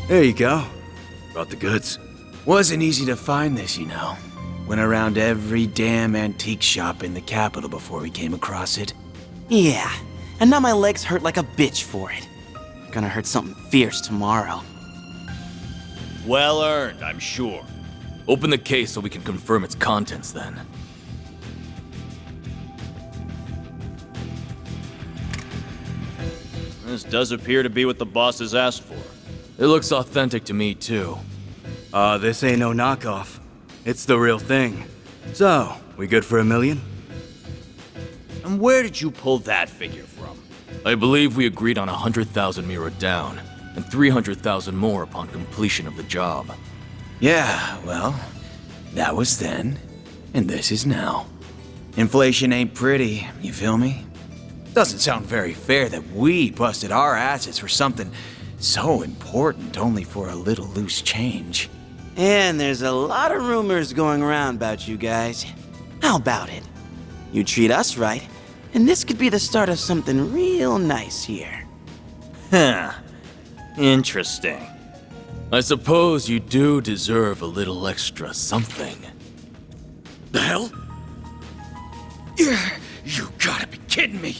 There you go. Brought the goods. Wasn't easy to find this, you know. Went around every damn antique shop in the capital before we came across it. Yeah, and now my legs hurt like a bitch for it. Gonna hurt something fierce tomorrow. Well earned, I'm sure. Open the case so we can confirm its contents then. This does appear to be what the boss has asked for. It looks authentic to me too. This ain't no knockoff. It's the real thing. So, we good for $1 million? And where did you pull that figure from? I believe we agreed on 100,000 Mira down, and 300,000 more upon completion of the job. Yeah, well, that was then, and this is now. Inflation ain't pretty, you feel me? Doesn't sound very fair that we busted our asses for something so important only for a little loose change. And there's a lot of rumors going around about you guys. How about it? You treat us right, and this could be the start of something real nice here. Huh. Interesting. I suppose you do deserve a little extra something. The hell? You gotta be kidding me!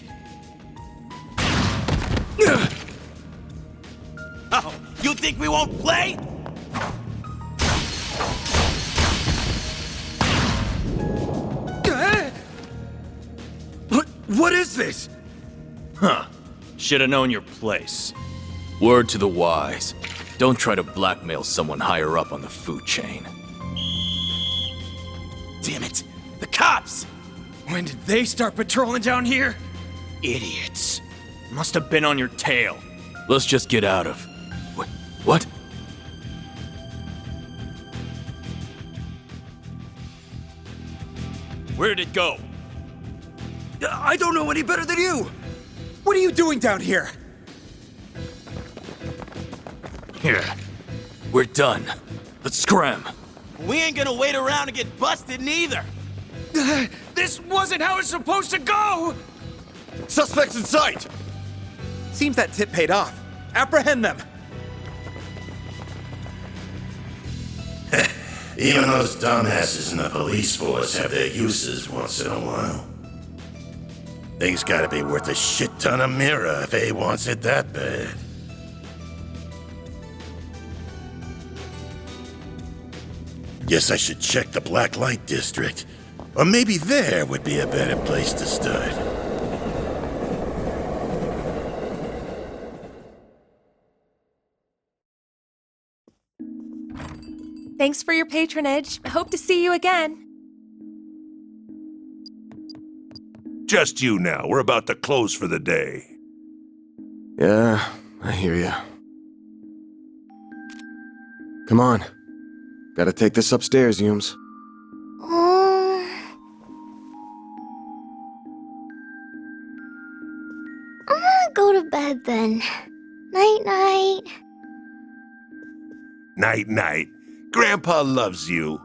Oh, you think we won't play? What is this? Huh. Should have known your place. Word to the wise. Don't try to blackmail someone higher up on the food chain. Damn it! The cops! When did they start patrolling down here? Idiots. Must have been on your tail. Let's just get out of... Wait, what? Where did it go? I don't know any better than you! What are you doing down here? Here. We're done. Let's scram. We ain't gonna wait around and get busted neither. This wasn't how it's supposed to go! Suspects in sight! Seems that tip paid off. Apprehend them! Even those dumbasses in the police force have their uses once in a while. Thing's gotta be worth a shit ton of Mira if A wants it that bad. Guess I should check the Black Light District. Or maybe there would be a better place to start. Thanks for your patronage. Hope to see you again. Just you now. We're about to close for the day. Yeah, I hear ya. Come on. Gotta take this upstairs, Yums. I'm gonna go to bed then. Night-night. Night-night. Grandpa loves you.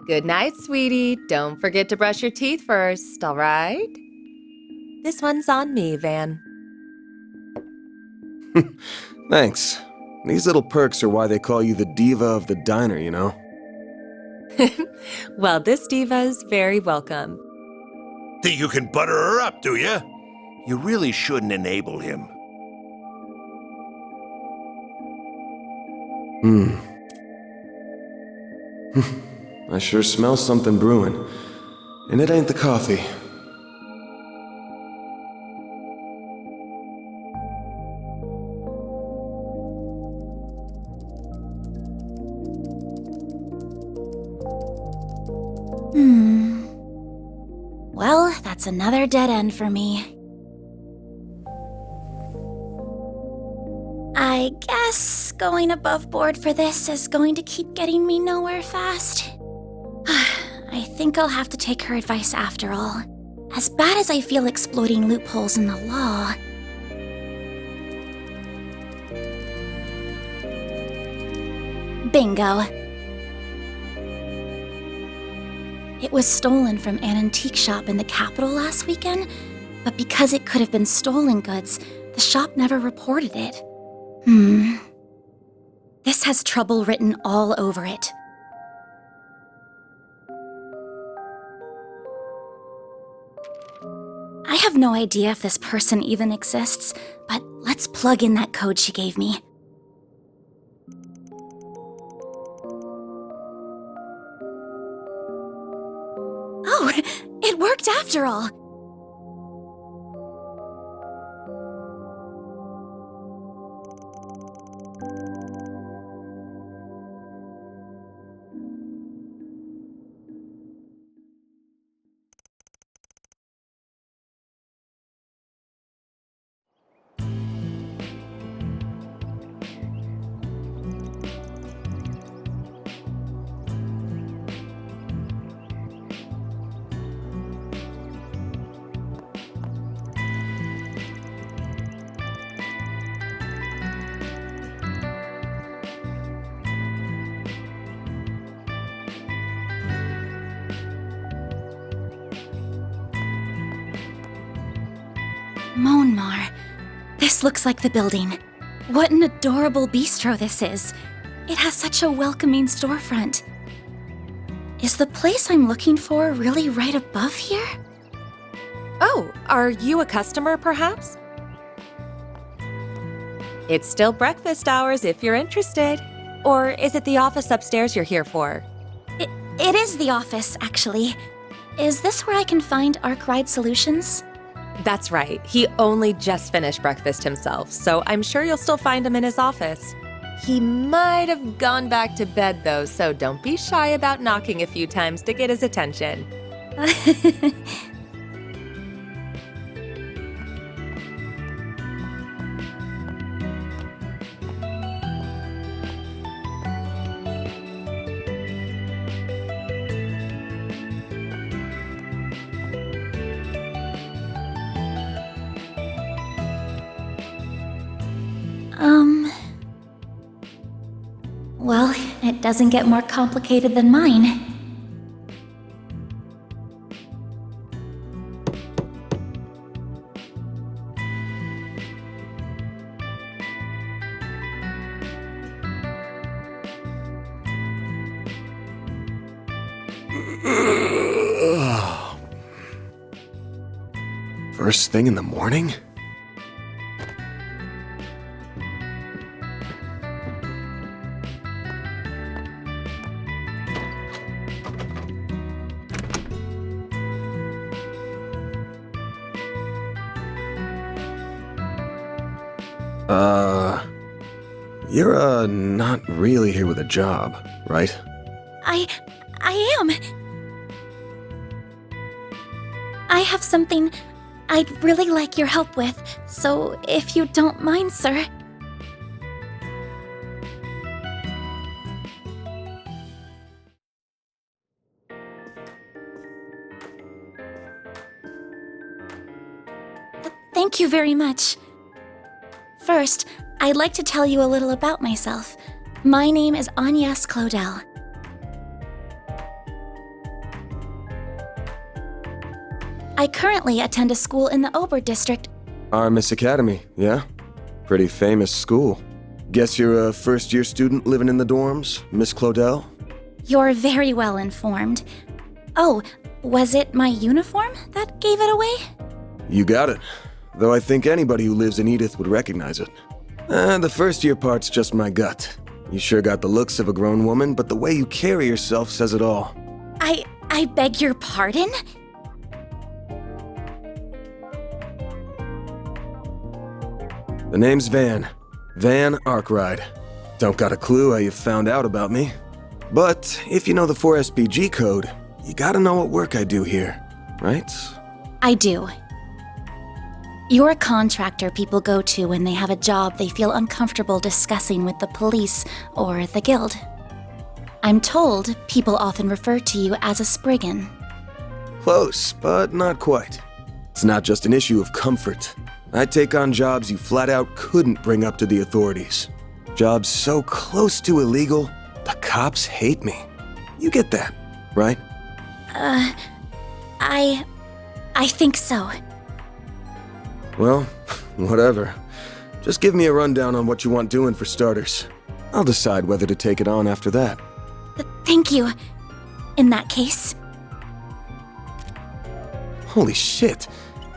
Good night, sweetie. Don't forget to brush your teeth first, all right? This one's on me, Van. Thanks. These little perks are why they call you the diva of the diner, you know? Well, this diva's very welcome. Think you can butter her up, do ya? You really shouldn't enable him. I sure smell something brewing. And it ain't the coffee. Well, that's another dead end for me. I guess going above board for this is going to keep getting me nowhere fast. I think I'll have to take her advice after all. As bad as I feel exploiting loopholes in the law. Bingo. It was stolen from an antique shop in the capital last weekend, but because it could have been stolen goods, the shop never reported it. This has trouble written all over it. I have no idea if this person even exists, but let's plug in that code she gave me. Oh, it worked after all! Monmar. This looks like the building. What an adorable bistro this is. It has such a welcoming storefront. Is the place I'm looking for really right above here? Oh, are you a customer, perhaps? It's still breakfast hours if you're interested. Or is it the office upstairs you're here for? It is the office, actually. Is this where I can find Arkwright Solutions? That's right. He only just finished breakfast himself, so I'm sure you'll still find him in his office. He might have gone back to bed, though, so don't be shy about knocking a few times to get his attention. Well, it doesn't get more complicated than mine. First thing in the morning? You're, not really here with a job, right? I am. I have something I'd really like your help with, so if you don't mind, sir. Thank you very much. First, I'd like to tell you a little about myself. My name is Agnes Claudel. I currently attend a school in the Ober district. Armis Academy, yeah? Pretty famous school. Guess you're a first-year student living in the dorms, Miss Claudel? You're very well informed. Oh, was it my uniform that gave it away? You got it. Though I think anybody who lives in Edith would recognize it. The first-year part's just my gut. You sure got the looks of a grown woman, but the way you carry yourself says it all. I beg your pardon? The name's Van. Van Arkwright. Don't got a clue how you found out about me. But if you know the 4SPG code, you gotta know what work I do here, right? I do. You're a contractor people go to when they have a job they feel uncomfortable discussing with the police or the guild. I'm told people often refer to you as a Spriggan. Close, but not quite. It's not just an issue of comfort. I take on jobs you flat out couldn't bring up to the authorities. Jobs so close to illegal, the cops hate me. You get that, right? I think so. Well, whatever. Just give me a rundown on what you want doing for starters. I'll decide whether to take it on after that. Thank you. In that case. Holy shit.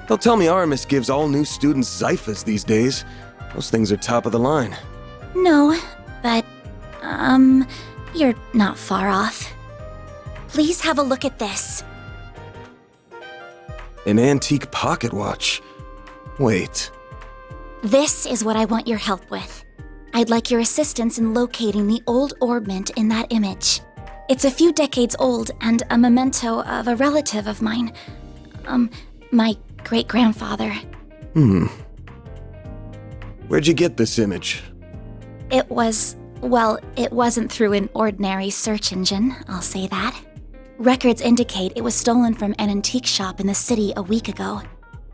Don't tell me Aramis gives all new students Zyphas these days. Those things are top of the line. No, but, you're not far off. Please have a look at this. An antique pocket watch. Wait. This is what I want your help with. I'd like your assistance in locating the old orbment in that image. It's a few decades old and a memento of a relative of mine. My great-grandfather. Where'd you get this image? It wasn't through an ordinary search engine, I'll say that. Records indicate it was stolen from an antique shop in the city a week ago.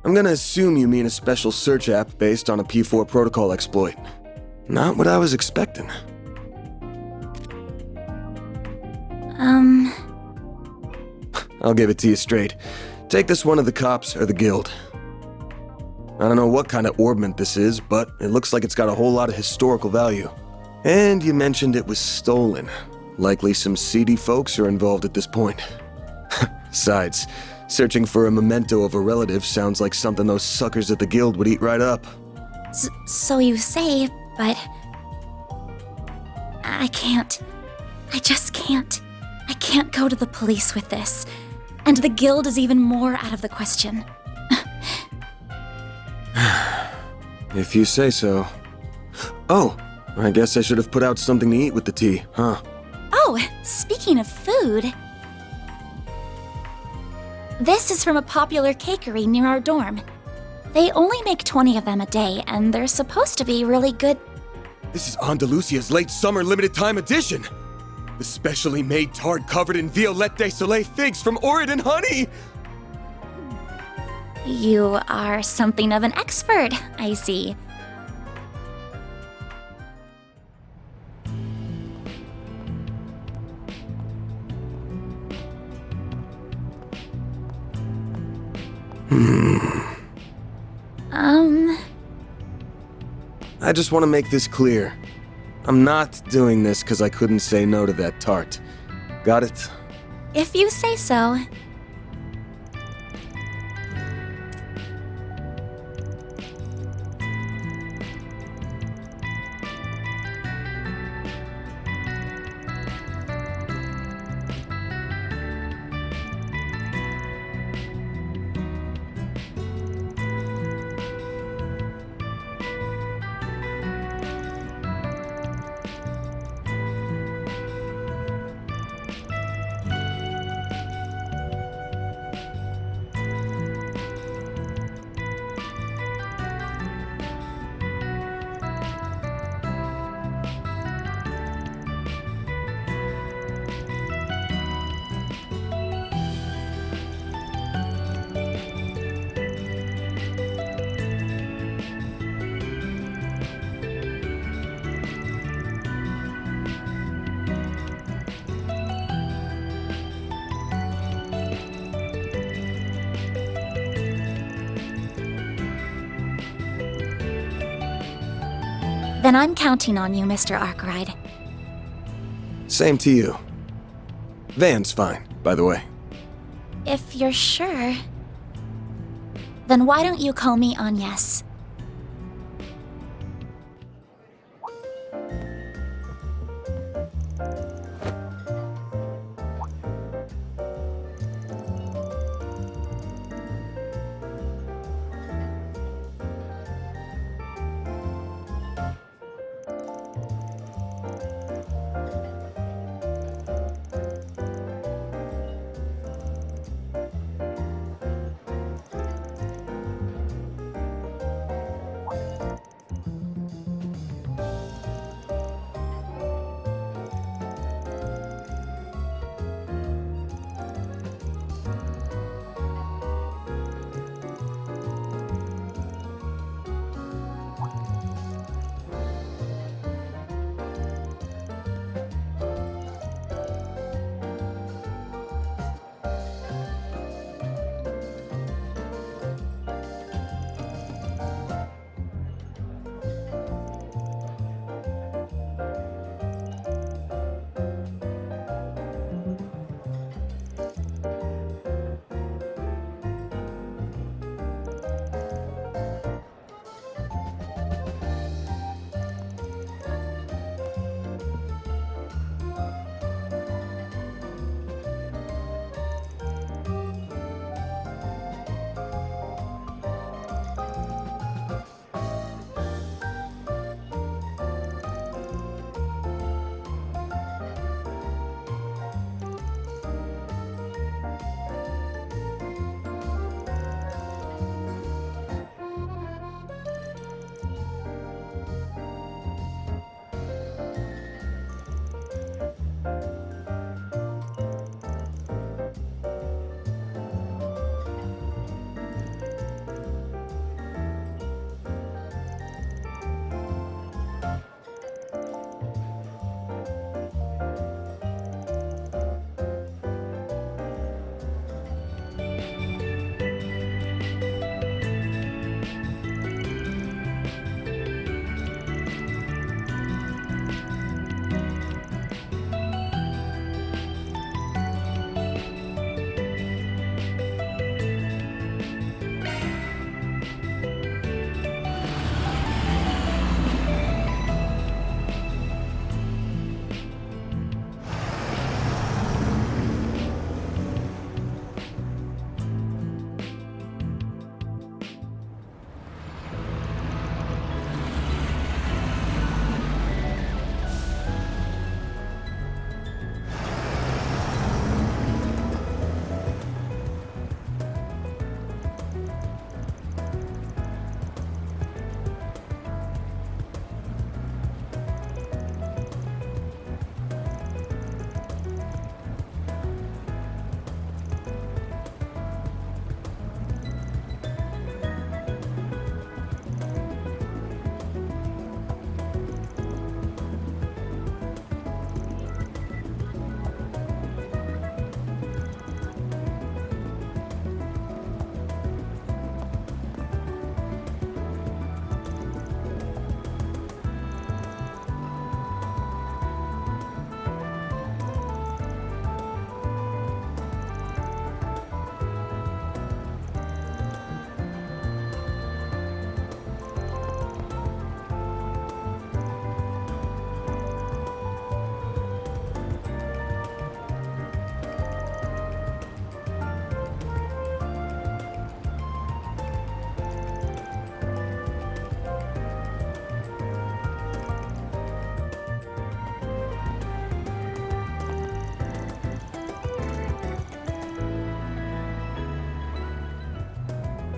I'm gonna assume you mean a special search app based on a P4 protocol exploit. Not what I was expecting. I'll give it to you straight. Take this one to the cops or the guild. I don't know what kind of orbment this is, but it looks like it's got a whole lot of historical value. And you mentioned it was stolen. Likely some seedy folks are involved at this point. Besides, searching for a memento of a relative sounds like something those suckers at the guild would eat right up. So you say, but... I can't. I just can't. I can't go to the police with this. And the guild is even more out of the question. If you say so. Oh, I guess I should have put out something to eat with the tea, huh? Oh, speaking of food... This is from a popular cakery near our dorm. They only make 20 of them a day, and they're supposed to be really good. This is Andalusia's late summer limited time edition! The specially made tart covered in Violette de Soleil figs from Oregon honey! You are something of an expert, I see. I just want to make this clear. I'm not doing this because I couldn't say no to that tart. Got it? If you say so. Then I'm counting on you, Mr. Arkwright. Same to you. Van's fine, by the way. If you're sure... Then why don't you call me Agnes?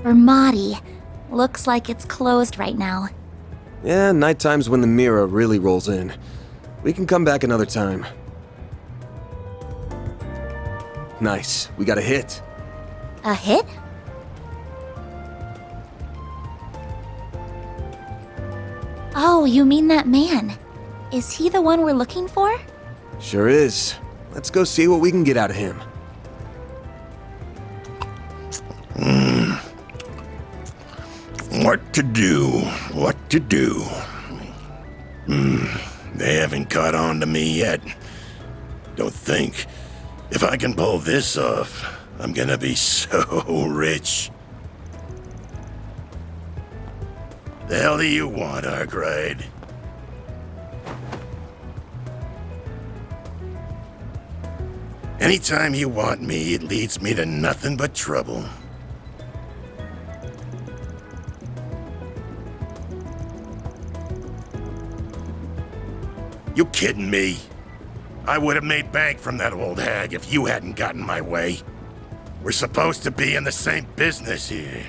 Bermati. Looks like it's closed right now. Yeah, nighttime's when the mirror really rolls in. We can come back another time. Nice. We got a hit. A hit? Oh, you mean that man. Is he the one we're looking for? Sure is. Let's go see what we can get out of him. What to do? What to do? They haven't caught on to me yet. Don't think. If I can pull this off, I'm gonna be so rich. The hell do you want, Arkwright? Anytime you want me, it leads me to nothing but trouble. You kidding me? I would have made bank from that old hag if you hadn't gotten my way. We're supposed to be in the same business here.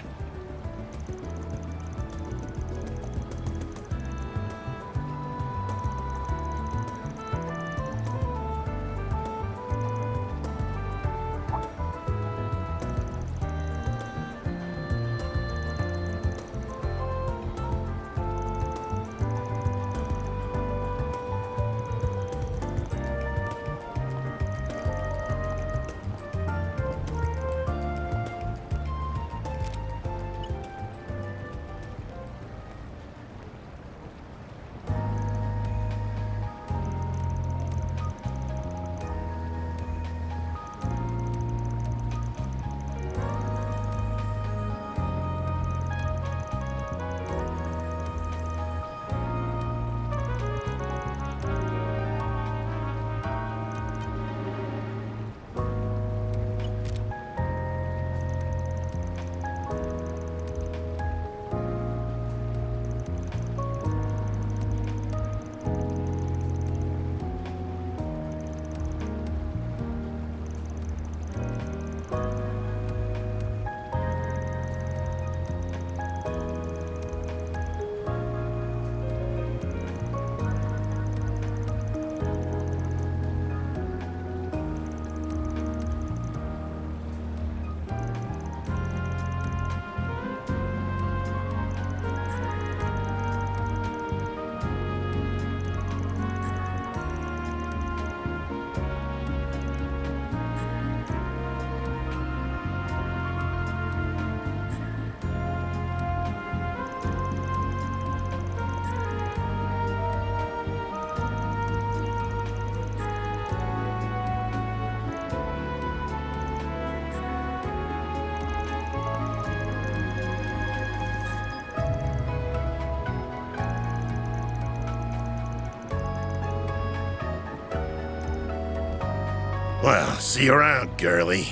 Well, see you around, girlie.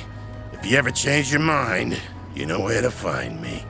If you ever change your mind, you know where to find me.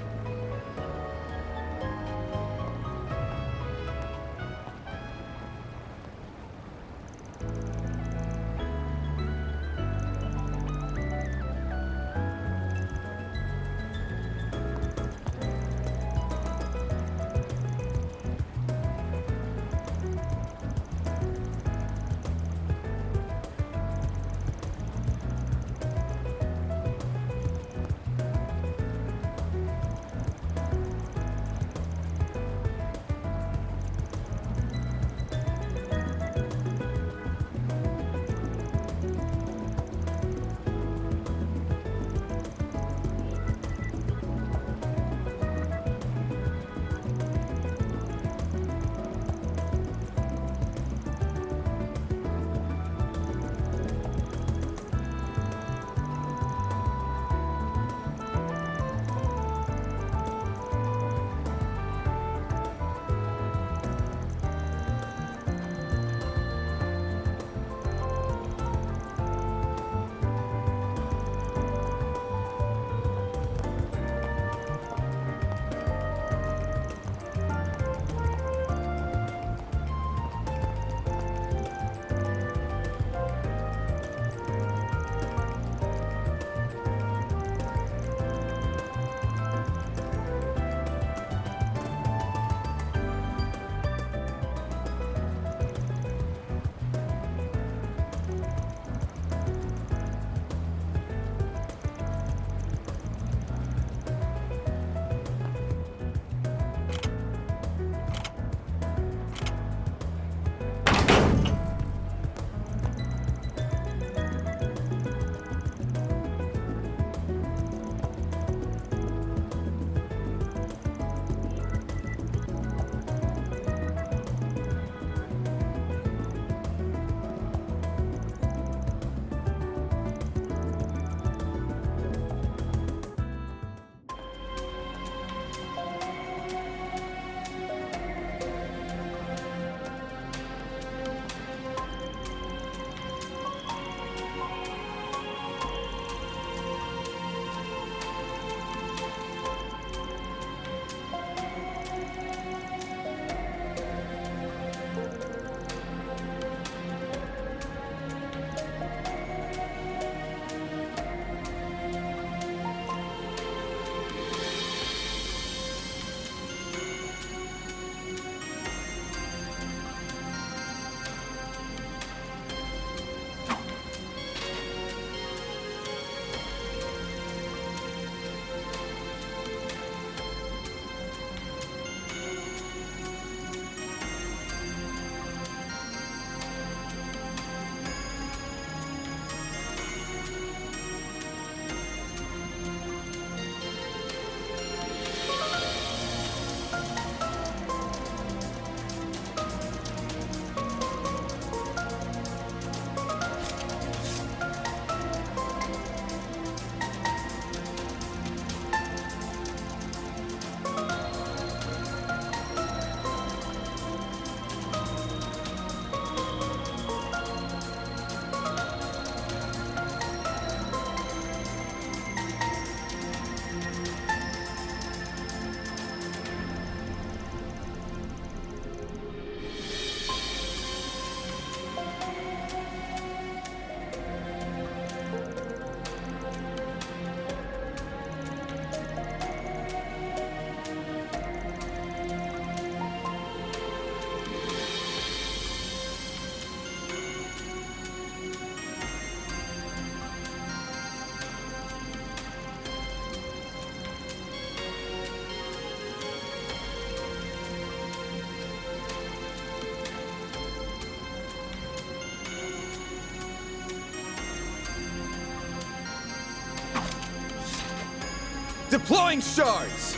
Deploying shards!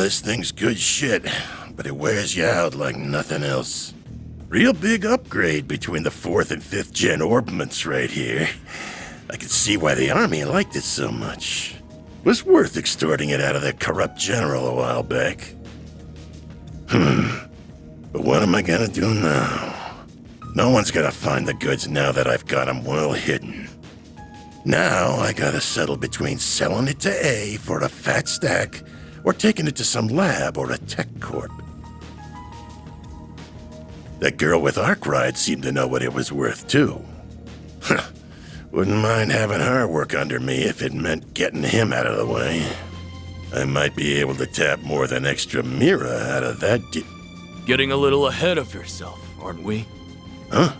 This thing's good shit, but it wears you out like nothing else. Real big upgrade between the 4th and 5th gen orbments right here. I can see why the army liked it so much. Was worth extorting it out of that corrupt general a while back. But what am I gonna do now? No one's gonna find the goods now that I've got them well hidden. Now I gotta settle between selling it to A for a fat stack or taking it to some lab or a tech corp. That girl with Arkwright seemed to know what it was worth too. Wouldn't mind having her work under me if it meant getting him out of the way. I might be able to tap more than extra Mira out of that Getting a little ahead of yourself, aren't we? Huh?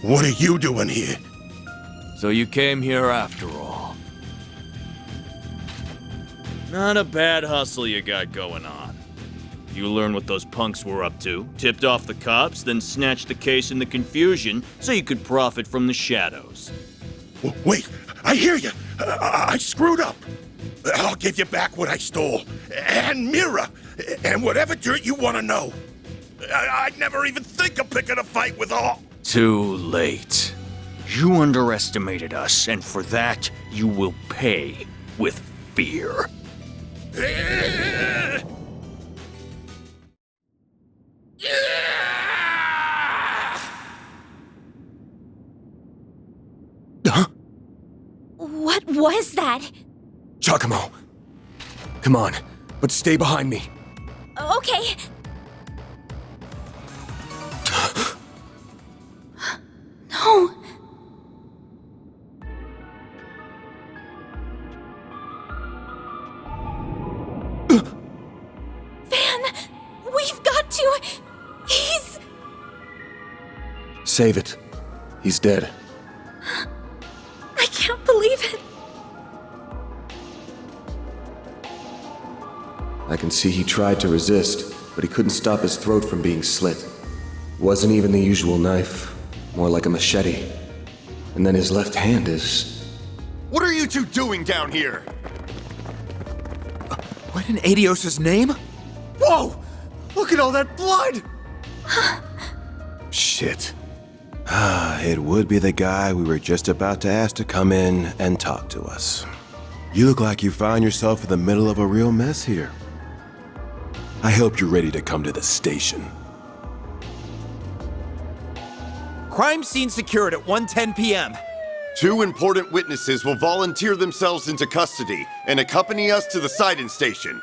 What are you doing here? So you came here after all. Not a bad hustle you got going on. You learn what those punks were up to, tipped off the cops, then snatched the case in the confusion so you could profit from the shadows. Wait, I hear you. I screwed up. I'll give you back what I stole. And Mira. And whatever dirt you want to know. I'd never even think of picking a fight with all. Too late. You underestimated us, and for that, you will pay with fear. What was that? Giacomo! Come on, but stay behind me. Okay. No. Van, we've got to. He's... Save it. He's dead. I can't believe it. I can see he tried to resist, but he couldn't stop his throat from being slit. Wasn't even the usual knife, more like a machete. And then his left hand is... What are you two doing down here? What in Adios' name? Whoa! Look at all that blood! Shit. It would be the guy we were just about to ask to come in and talk to us. You look like you found yourself in the middle of a real mess here. I hope you're ready to come to the station. Crime scene secured at 1:10 p.m. 2 important witnesses will volunteer themselves into custody and accompany us to the sighting station.